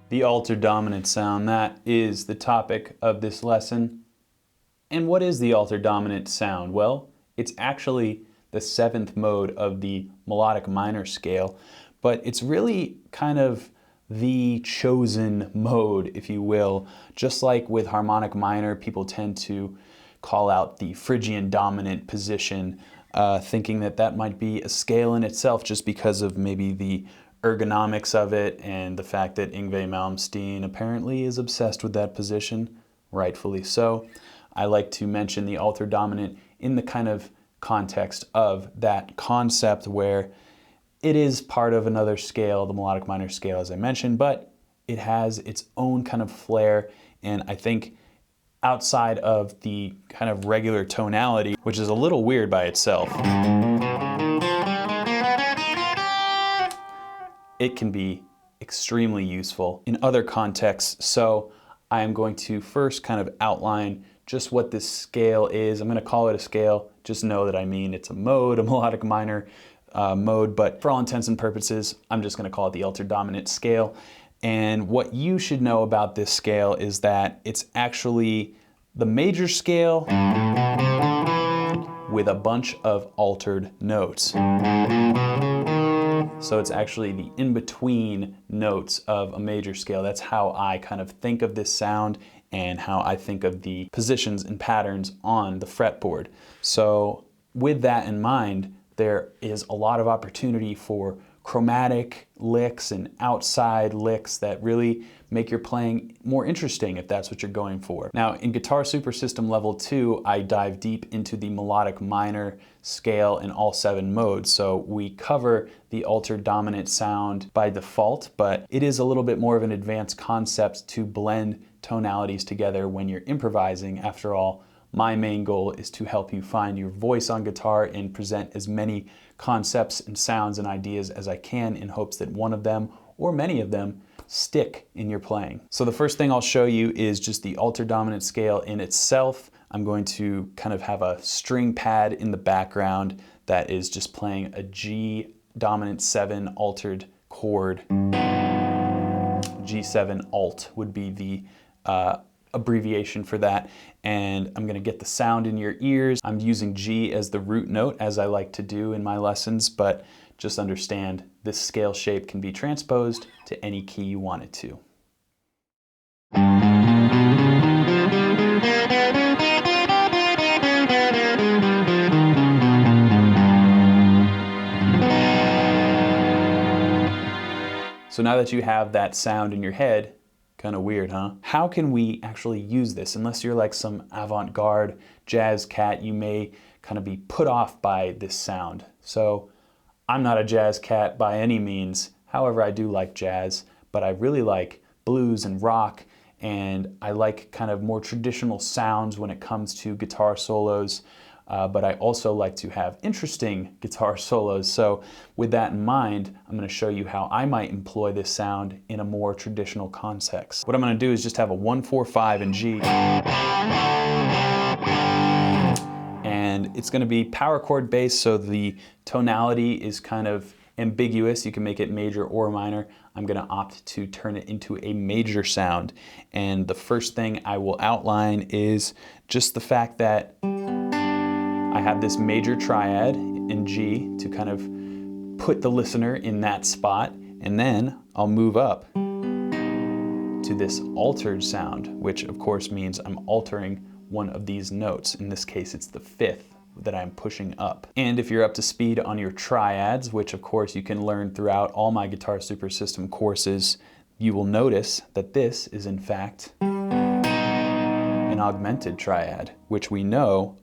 The altered dominant sound, that is the topic of this lesson. And what is the altered dominant sound? Well, it's actually the seventh mode of the melodic minor scale, but it's really kind of the chosen mode, if you will. Just like with harmonic minor, people tend to call out the Phrygian dominant position, thinking that that might be a scale in itself just because of maybe the ergonomics of it and the fact that Yngwie Malmsteen apparently is obsessed with that position, rightfully so. I like to mention the altered dominant in the kind of context of that concept where it is part of another scale, the melodic minor scale, as I mentioned, but it has its own kind of flair, and I think outside of the kind of regular tonality, which is a little weird by itself, it can be extremely useful in other contexts. So I am going to first kind of outline just what this scale is. I'm going to call it a scale. Just know that I mean it's a mode, a melodic minor mode, but for all intents and purposes, I'm just going to call it the altered dominant scale. And what you should know about this scale is that it's actually the major scale with a bunch of altered notes. So it's actually the in-between notes of a major scale. That's how I kind of think of this sound and how I think of the positions and patterns on the fretboard. So with that in mind, there is a lot of opportunity for chromatic licks and outside licks that really make your playing more interesting if that's what you're going for. Now, in Guitar Super System Level 2, I dive deep into the melodic minor scale in all 7 modes. So we cover the altered dominant sound by default, but it is a little bit more of an advanced concept to blend tonalities together when you're improvising. After all, my main goal is to help you find your voice on guitar and present as many concepts and sounds and ideas as I can in hopes that one of them or many of them stick in your playing. So the first thing I'll show you is just the altered dominant scale in itself. I'm going to kind of have a string pad in the background that is just playing a G dominant 7 altered chord. G7 alt would be the abbreviation for that, and I'm going to get the sound in your ears. I'm using G as the root note, as I like to do in my lessons, but just understand this scale shape can be transposed to any key you want it to. So now that you have that sound in your head, kind of weird, huh? How can we actually use this? Unless you're like some avant-garde jazz cat, you may kind of be put off by this sound. So I'm not a jazz cat by any means. However, I do like jazz, but I really like blues and rock, and I like kind of more traditional sounds when it comes to guitar solos. But I also like to have interesting guitar solos. So with that in mind, I'm going to show you how I might employ this sound in a more traditional context. What I'm going to do is just have a 1-4-5 in G. And it's going to be power chord based, so the tonality is kind of ambiguous. You can make it major or minor. I'm going to opt to turn it into a major sound. And the first thing I will outline is just the fact that I have this major triad in G to kind of put the listener in that spot, and then I'll move up to this altered sound, which of course means I'm altering one of these notes. In this case, it's the 5th that I'm pushing up. And if you're up to speed on your triads, which of course you can learn throughout all my Guitar Super System courses, you will notice that this is in fact an augmented triad, which we know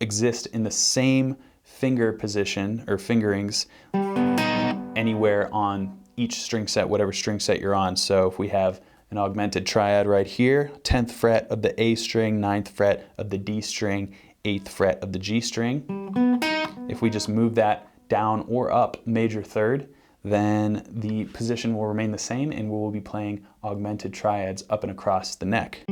exist in the same finger position or fingerings anywhere on each string set, whatever string set you're on. So if we have an augmented triad right here, 10th fret of the A string, 9th fret of the D string, 8th fret of the G string. If we just move that down or up major third, then the position will remain the same and we will be playing augmented triads up and across the neck.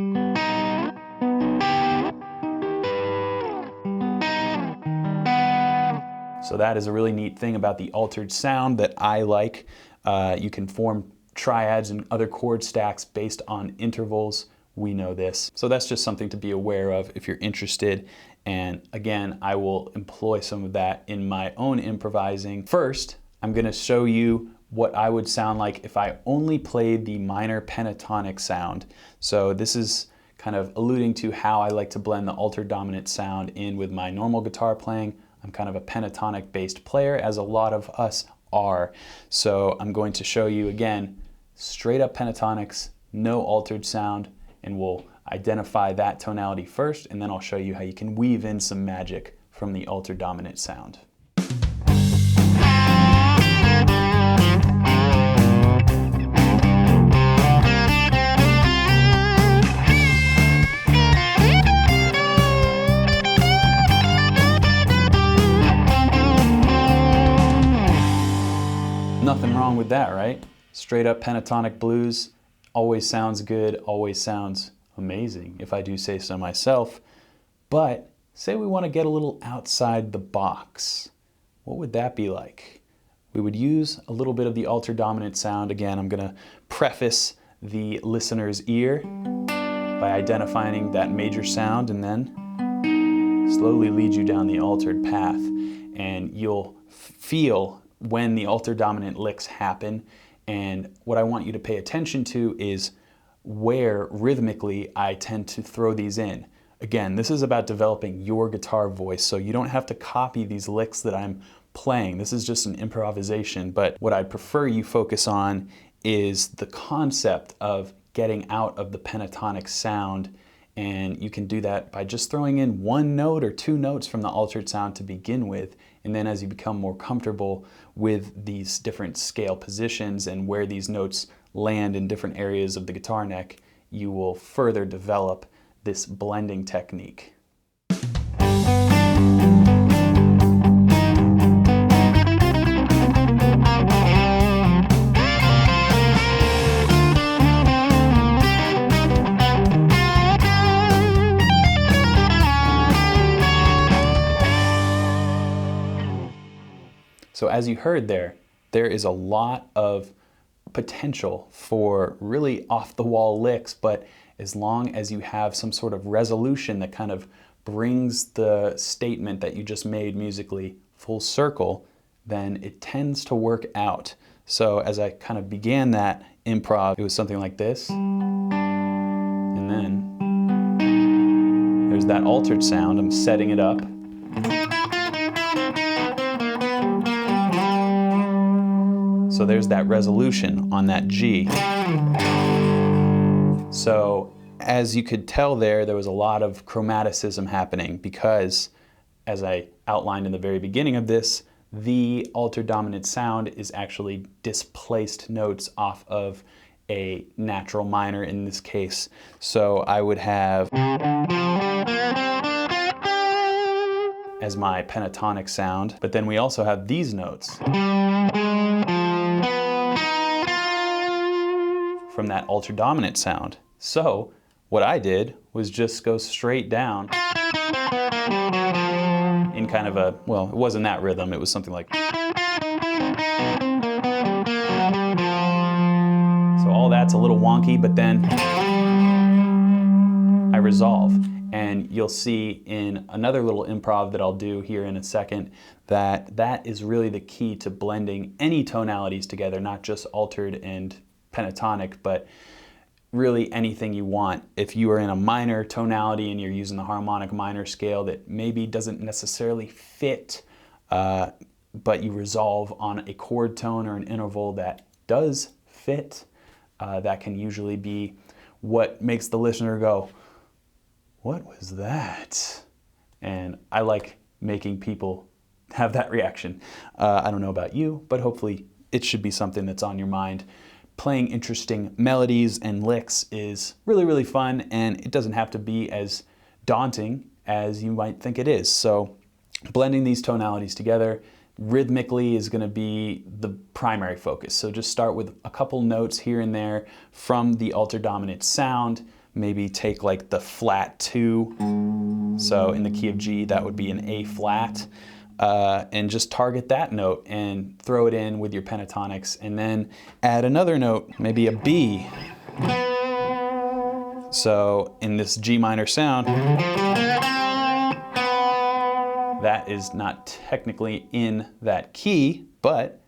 So that is a really neat thing about the altered sound that I like. You can form triads and other chord stacks based on intervals. We know this. So that's just something to be aware of if you're interested. And again, I will employ some of that in my own improvising. First, I'm going to show you what I would sound like if I only played the minor pentatonic sound. So this is kind of alluding to how I like to blend the altered dominant sound in with my normal guitar playing. I'm kind of a pentatonic based player, as a lot of us are. So I'm going to show you again, straight up pentatonics, no altered sound, and we'll identify that tonality first, and then I'll show you how you can weave in some magic from the altered dominant sound. Nothing wrong with that, right? Straight up pentatonic blues always sounds good, always sounds amazing, if I do say so myself. But say we want to get a little outside the box. What would that be like? We would use a little bit of the altered dominant sound. Again, I'm going to preface the listener's ear by identifying that major sound and then slowly lead you down the altered path. And you'll feel when the altered dominant licks happen, and what I want you to pay attention to is where rhythmically I tend to throw these in. Again, this is about developing your guitar voice, so you don't have to copy these licks that I'm playing. This is just an improvisation, but what I prefer you focus on is the concept of getting out of the pentatonic sound, and you can do that by just throwing in one note or two notes from the altered sound to begin with. And then as you become more comfortable with these different scale positions and where these notes land in different areas of the guitar neck, you will further develop this blending technique. So as you heard there is a lot of potential for really off-the-wall licks, but as long as you have some sort of resolution that kind of brings the statement that you just made musically full circle, then it tends to work out. So as I kind of began that improv, it was something like this, and then there's that altered sound. I'm setting it up. So there's that resolution on that G. So as you could tell there was a lot of chromaticism happening because, as I outlined in the very beginning of this, the altered dominant sound is actually displaced notes off of a natural minor in this case. So I would have as my pentatonic sound, but then we also have these notes from that altered dominant sound. So what I did was just go straight down in kind of a, well, it wasn't that rhythm, it was something like. So all that's a little wonky, but then I resolve. And you'll see in another little improv that I'll do here in a second that that is really the key to blending any tonalities together, not just altered and pentatonic, but really anything you want. If you are in a minor tonality and you're using the harmonic minor scale that maybe doesn't necessarily fit, but you resolve on a chord tone or an interval that does fit, that can usually be what makes the listener go, "What was that?" And I like making people have that reaction. I don't know about you, but hopefully it should be something that's on your mind. Playing interesting melodies and licks is really, really fun, and it doesn't have to be as daunting as you might think it is. So blending these tonalities together rhythmically is going to be the primary focus. So just start with a couple notes here and there from the altered dominant sound. Maybe take like the flat 2. So in the key of G, that would be an A flat. And just target that note and throw it in with your pentatonics, and then add another note, maybe a B. So in this G minor sound, that is not technically in that key, but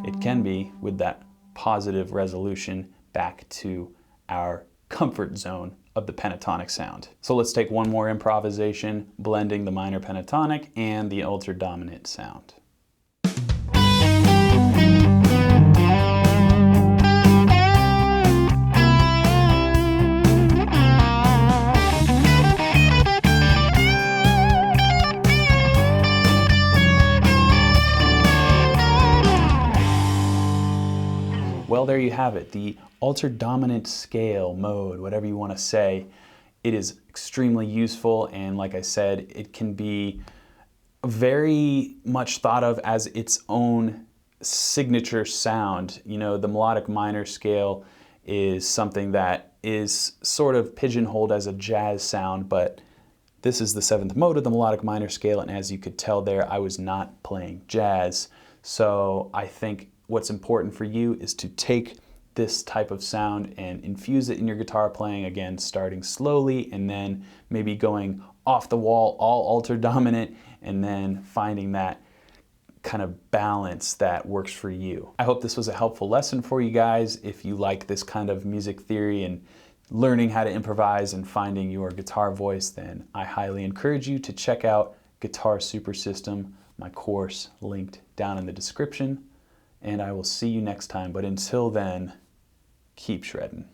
it can be with that positive resolution back to our comfort zone of the pentatonic sound. So let's take one more improvisation, blending the minor pentatonic and the altered dominant sound. Well, there you have it, the altered dominant scale, mode, whatever you want to say. It is extremely useful, and like I said, it can be very much thought of as its own signature sound. You know, the melodic minor scale is something that is sort of pigeonholed as a jazz sound, but this is the 7th mode of the melodic minor scale, and as you could tell there, I was not playing jazz. So I think what's important for you is to take this type of sound and infuse it in your guitar playing, again, starting slowly and then maybe going off the wall, all altered dominant, and then finding that kind of balance that works for you. I hope this was a helpful lesson for you guys. If you like this kind of music theory and learning how to improvise and finding your guitar voice, then I highly encourage you to check out Guitar Super System, my course linked down in the description. And I will see you next time. But until then, keep shredding.